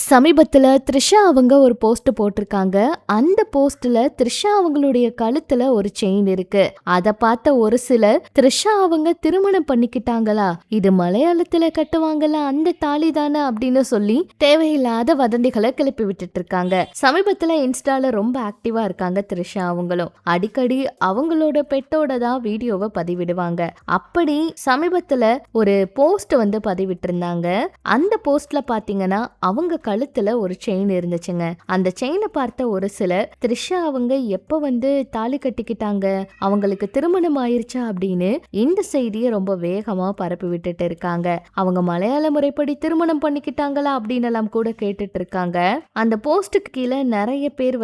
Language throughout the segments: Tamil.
சமீபத்துல த்ரிஷா அவங்க ஒரு போஸ்ட் போட்டிருக்காங்க. அந்த போஸ்ட்ல த்ரிஷா அவங்களுடைய கழுத்துல ஒரு செயின் இருக்கு. அத பார்த்த ஒரு சிலர் த்ரிஷா அவங்க திருமணம் பண்ணிக்கிட்டாங்களா, இது மலையாளத்துல கட்டுவாங்கல்ல அந்த தாலி தானே அப்படின்னு சொல்லி தேவையில்லாத வதந்திகளை கிளப்பி விட்டுட்டு இருக்காங்க. சமீபத்துல இன்ஸ்டால ரொம்ப ஆக்டிவா இருக்காங்க த்ரிஷா அவங்களும். அடிக்கடி அவங்களோட பெட்டோட தான் வீடியோவை பதிவிடுவாங்க. அப்படி சமீபத்துல ஒரு போஸ்ட் பதிவிட்டு இருந்தாங்க. அந்த போஸ்ட்ல பாத்தீங்கன்னா அவங்க கழுத்துல ஒரு செயின் இருந்துச்சுங்க. அந்த செயினை பார்த்த ஒரு சிலர் த்ரிஷா அவங்க எப்ப தாலி கட்டிக்கிட்டாங்க, அவங்களுக்கு திருமணம் ஆயிருச்சா அப்படின்னு இந்த செய்தியை ரொம்ப வேகமா பரப்பி விட்டுட்டு இருக்காங்க. அவங்க மலையாள முறைப்படி திருமணம் பண்ணிக்கிட்டாங்களா அப்படின்னு எல்லாம் கூட கேட்டுட்டு இருக்காங்க. அந்த போஸ்டுக்கு கீழே நிறைய பேர்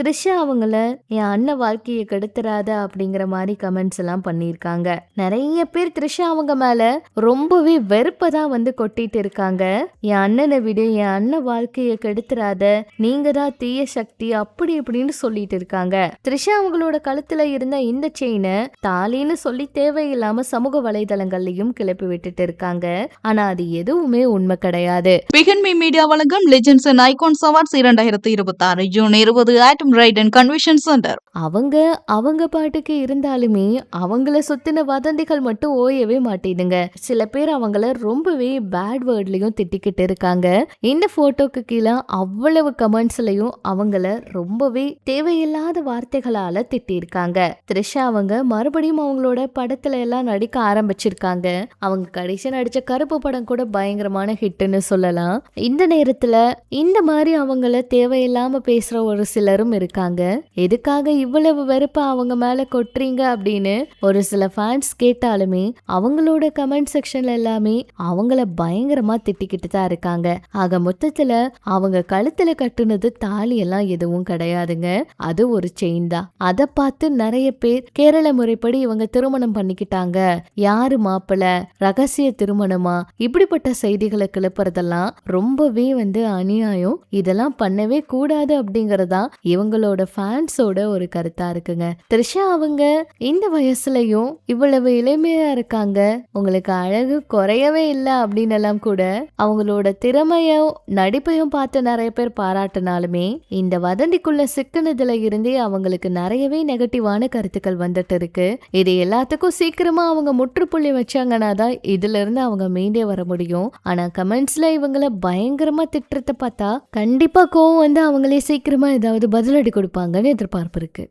த்ரிஷா அவங்கள என் அண்ணன் வாழ்க்கையை கெடுத்துறாத அப்படிங்கிற மாதிரி கமெண்ட்ஸ் எல்லாம் பண்ணியிருக்காங்க. நிறைய பேர் த்ரிஷா அவங்க மேல ரொம்பவே வெறுப்பை தான் கொட்டிட்டு இருக்காங்க. என் அண்ணனை விட என் அண்ணன் வாழ்க்கையை கெடுத்துறாத, நீங்க தான் தீய சக்தி அப்படி இப்படின்னு சொல்லிட்டு இருக்காங்க. த்ரிஷா அவங்களோட கழுத்துல இருந்த இந்த செயினை தாலின்னு சொல்லி தேவையில்லாம சமூக வலைதளங்கள்லயும் கிளப்பி விட்டுட்டு இருக்காங்க. ஆனா அது எதுவுமே உண்மை கிடையாது. பிகன்மி மீடியா வழங்கும் legends and icons awards 2026 June 20 ஆட்டம் ரைடன் கன்வென்ஷன் சென்டர். அவங்க பாட்டுக்கு இருந்தாலுமே அவங்கள சுத்தின வதந்திகள் மட்டும் ஓயவே மாட்டேதுங்க. சில பேர் அவங்கள ரொம்பவே பேட் வேர்ட்லயும் திட்டிக்கிட்டு இருக்காங்க. இந்த போட்டோக்கு கீழே அவ்வளவு கமெண்ட்ஸ்லயும் அவங்கள ரொம்பவே தேவையில்லாத வார்த்தைகளால திட்டிருக்காங்க. த்ரிஷா அவங்க மறுபடியும் அவங்களோட படத்துல எல்லாம் நடிக்க ஆரம்பிச்சிருக்காங்க. அவங்க கடைசி நடிச்ச கருப்பு படம் கூட பயங்கரமான ஹிட்னு சொல்லலாம். இந்த நேரத்துல இந்த மாதிரி அவங்கள தேவையில்லாம பேசுற ஒரு சிலரும் இருக்காங்க. எதுக்காக இவ்வளவு வெறுப்பா அவங்க மேல கொட்டுறீங்க அப்படின்னு ஒரு சில ஃபேன்ஸ் கேட்டாலுமே அவங்களோட கமெண்ட் செக்ஷன்ல எல்லாமே அவங்கள பயங்கரமா திட்டிக்கிட்டு தான் இருக்காங்க. ஆக மொத்தத்துல அவங்க கழுத்துல கட்டுனது தாலி எல்லாம் எதுவும் கிடையாதுங்க, அது ஒரு செயின் தான். அதை பார்த்து நிறைய பேர் கேரள முறைப்படி இவங்க திருமணம் பண்ணிக்கிட்டாங்க, யாரு மாப்பிள்ள, ரகசிய திருமணமா, இப்படிப்பட்ட செய்திகளை கிளப்புறதெல்லாம் ரொம்பவே அநியாயம். இதெல்லாம் பண்ணவே கூடாது அப்படிங்கறதா இவங்களோட ஃபேன்ஸோட ஒரு கருத்தா இருக்குங்க. த்ரிஷா அவங்க இந்த வயசுலயும் இவ்வளவு இளமையா இருக்காங்க, உங்களுக்கு அழகு குறையவே இல்லை அப்படின்னு எல்லாம் கூட அவங்களோட திறமையும் நடிப்பையும் பார்த்து நிறைய பேர் பாராட்டினாலுமே இந்த வதந்திக்குள்ள சிக்கினதுல இருந்தே அவங்களுக்கு நிறையவே நெகட்டிவான கருத்துக்கள் வந்துட்டு இருக்கு. இது எல்லாத்துக்கும் சீக்கிரமா அவங்க முற்றுப்புள்ளி வச்சாங்கன்னா தான் இதுல இருந்து அவங்க மீண்டே வர முடியும். ஆனா கமெண்ட்ஸ்ல இவங்கள பயங்கரமா திட்டுறத பார்த்தா கண்டிப்பா கோவம் அவங்களே சீக்கிரமா ஏதாவது பதிலடி கொடுப்பாங்கன்னு எதிர்பார்ப்பு இருக்கு.